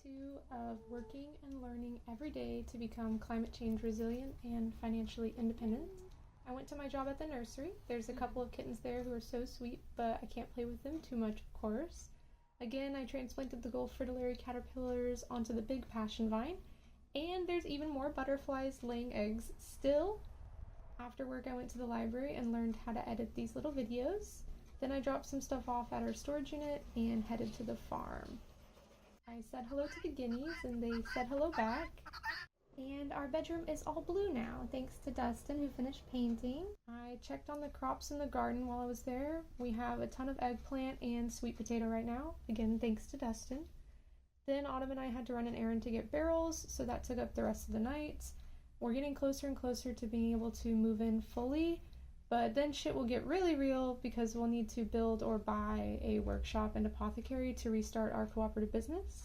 2 of working and learning every day to become climate change resilient and financially independent. I went to my job at the nursery. There's a couple of kittens there who are so sweet, but I can't play with them too much, of course. Again, I transplanted the Gulf Fritillary caterpillars onto the big passionvine, and there's even more butterflies laying eggs still. After work, I went to the library and learned how to edit these little videos. Then I dropped some stuff off at our storage unit and headed to the farm. I said hello to the guineas and they said hello back. And our bedroom is all blue now, thanks to Dustin who finished painting. I checked on the crops in the garden while I was there. We have a ton of eggplant and sweet potato right now, again thanks to Dustin. Then Autumn and I had to run an errand to get barrels, so that took up the rest of the night. We're getting closer and closer to being able to move in fully, but then shit will get really real because we'll need to build or buy a workshop and apothecary to restart our cooperative business.